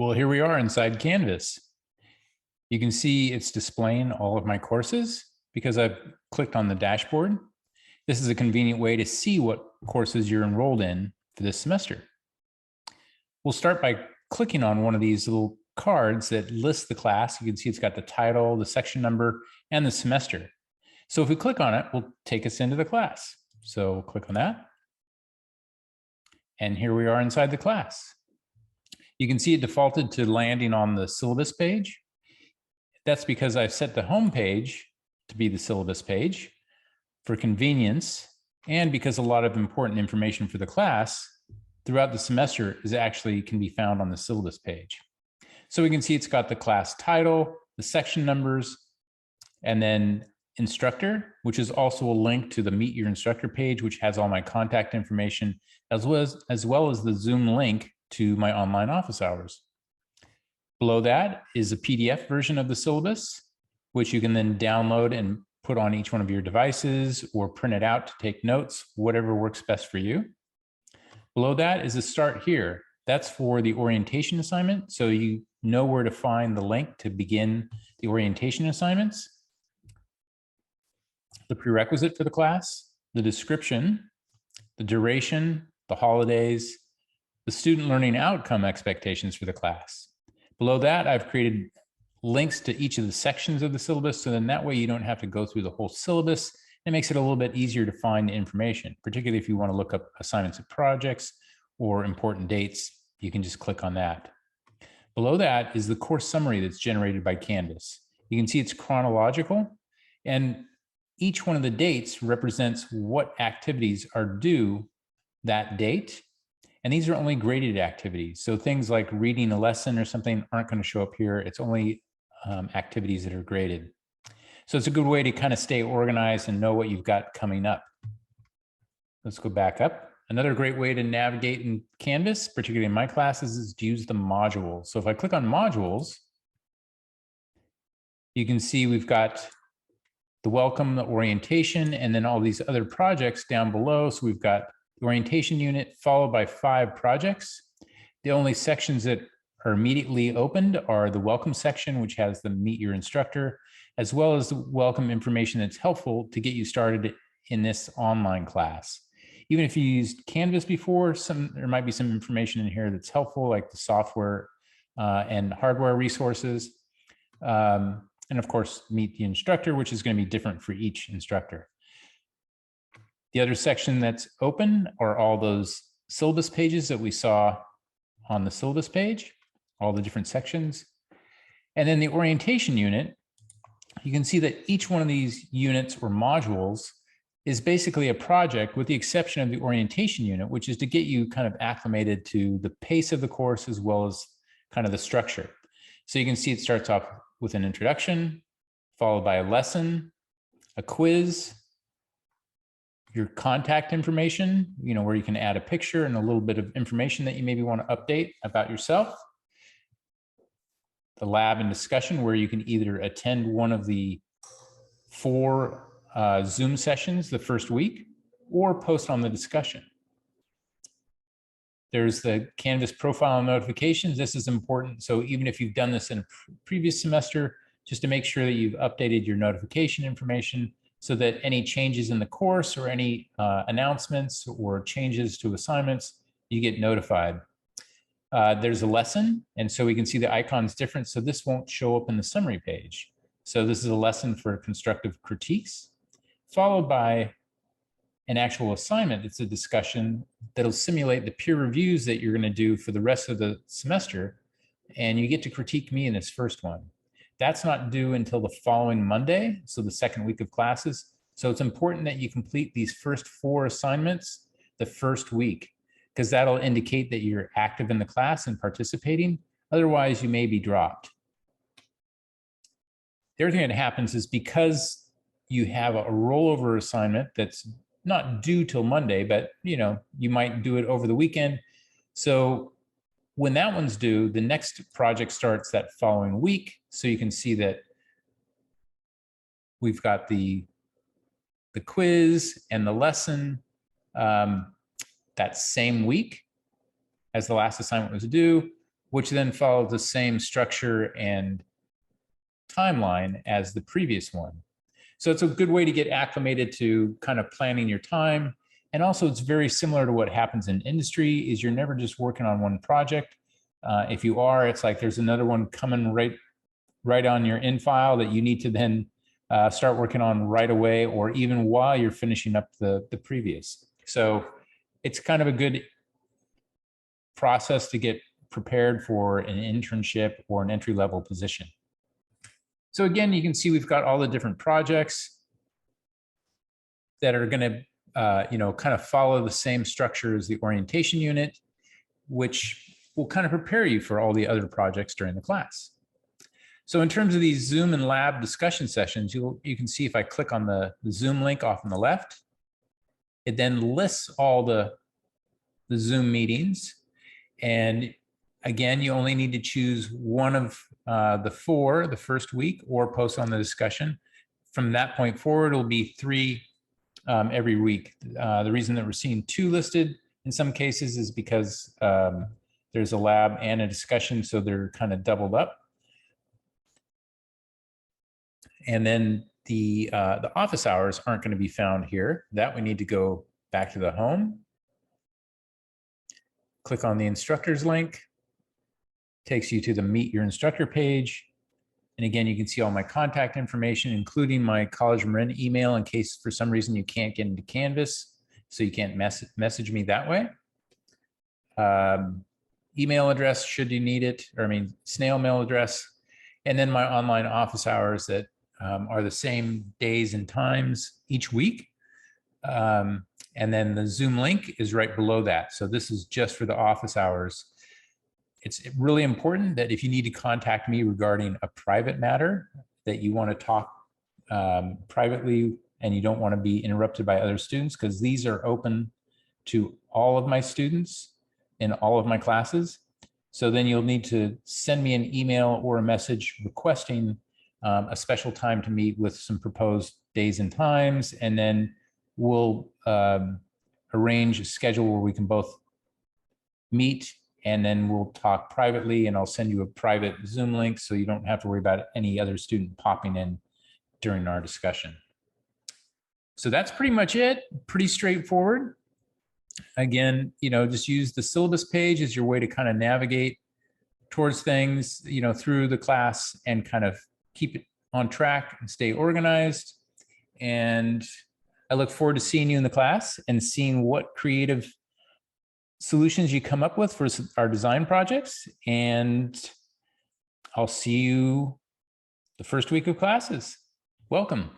Well, here we are inside Canvas. You can see it's displaying all of my courses because I've clicked on the dashboard. This is a convenient way to see what courses you're enrolled in for this semester. We'll start by clicking on one of these little cards that lists the class. You can see it's got the title, the section number, and the semester. So if we click on it, will take us into the class. So click on that. And here we are inside the class. You can see it defaulted to landing on the syllabus page. That's because I've set the home page to be the syllabus page for convenience, and because a lot of important information for the class throughout the semester can be found on the syllabus page. So we can see it's got the class title, the section numbers, and then instructor, which is also a link to the Meet Your Instructor page, which has all my contact information, as well as the Zoom link to my online office hours. Below that is a PDF version of the syllabus, which you can then download and put on each one of your devices or print it out to take notes, whatever works best for you. Below that is a start here. That's for the orientation assignment, so you know where to find the link to begin the orientation assignments. The prerequisite for the class, the description, the duration, the holidays, the student learning outcome expectations for the class. Below that, I've created links to each of the sections of the syllabus, so then that way you don't have to go through the whole syllabus. It makes it a little bit easier to find information, particularly if you want to look up assignments and projects or important dates, you can just click on that. Below that is the course summary that's generated by Canvas. You can see it's chronological, and each one of the dates represents what activities are due that date. And these are only graded activities. So things like reading a lesson or something aren't going to show up here. It's only activities that are graded. So it's a good way to kind of stay organized and know what you've got coming up. Let's go back up. Another great way to navigate in Canvas, particularly in my classes, is to use the modules. So if I click on modules, you can see we've got the welcome, the orientation, and then all these other projects down below. So we've got the orientation unit followed by 5 projects. The only sections that are immediately opened are the welcome section, which has the Meet Your Instructor, as well as the welcome information that's helpful to get you started in this online class. Even if you used Canvas before, there might be some information in here that's helpful, like the software and hardware resources. And of course, Meet the Instructor, which is going to be different for each instructor. The other section that's open are all those syllabus pages that we saw on the syllabus page, all the different sections. And then the orientation unit, you can see that each one of these units or modules is basically a project, with the exception of the orientation unit, which is to get you kind of acclimated to the pace of the course as well as kind of the structure. So you can see it starts off with an introduction, followed by a lesson, a quiz, your contact information, where you can add a picture and a little bit of information that you maybe want to update about yourself. The lab and discussion, where you can either attend one of the 4 Zoom sessions the first week or post on the discussion. There's the Canvas profile notifications. This is important. So even if you've done this in a previous semester, just to make sure that you've updated your notification information, so that any changes in the course or any announcements or changes to assignments, you get notified. There's a lesson, and so we can see the icons different, so this won't show up in the summary page. So this is a lesson for constructive critiques, followed by an actual assignment. It's a discussion that'll simulate the peer reviews that you're going to do for the rest of the semester, and you get to critique me in this first one. That's not due until the following Monday, so the second week of classes. So it's important that you complete these first 4 assignments the first week, because that'll indicate that you're active in the class and participating. Otherwise, you may be dropped. The other thing that happens is, because you have a rollover assignment that's not due till Monday, but you might do it over the weekend. So when that one's due, the next project starts that following week. So you can see that we've got the quiz and the lesson that same week as the last assignment was due. which then follows the same structure and timeline as the previous one. So it's a good way to get acclimated to kind of planning your time. And also it's very similar to what happens in industry is you're never just working on one project. If you are, it's like there's another one coming right on your in file that you need to then start working on right away, or even while you're finishing up the previous. So it's kind of a good process to get prepared for an internship or an entry-level position. So again, you can see we've got all the different projects that are going to, kind of follow the same structure as the orientation unit, which will kind of prepare you for all the other projects during the class. So in terms of these Zoom and lab discussion sessions, you can see if I click on the Zoom link off on the left, it then lists all the Zoom meetings. And again, you only need to choose one of the 4 the first week or post on the discussion. From that point forward, it'll be 3 every week. The reason that we're seeing 2 listed in some cases is because there's a lab and a discussion, so they're kind of doubled up. And then the office hours aren't going to be found here. That we need to go back to the home. Click on the instructors link. Takes you to the Meet Your Instructor page. And again, you can see all my contact information, including my College Marin email in case for some reason you can't get into Canvas, so you can't message me that way. Email address, should you need it, or snail mail address. And then my online office hours that are the same days and times each week. And then the Zoom link is right below that. So this is just for the office hours. It's really important that if you need to contact me regarding a private matter that you want to talk privately and you don't want to be interrupted by other students, because these are open to all of my students in all of my classes. So then you'll need to send me an email or a message requesting a special time to meet with some proposed days and times, and then we'll arrange a schedule where we can both meet, and then we'll talk privately, and I'll send you a private Zoom link so you don't have to worry about any other student popping in during our discussion. So that's pretty much it. Pretty straightforward. Again, just use the syllabus page as your way to kind of navigate towards things, through the class and kind of keep it on track and stay organized. And I look forward to seeing you in the class and seeing what creative solutions you come up with for our design projects. And I'll see you the first week of classes. Welcome.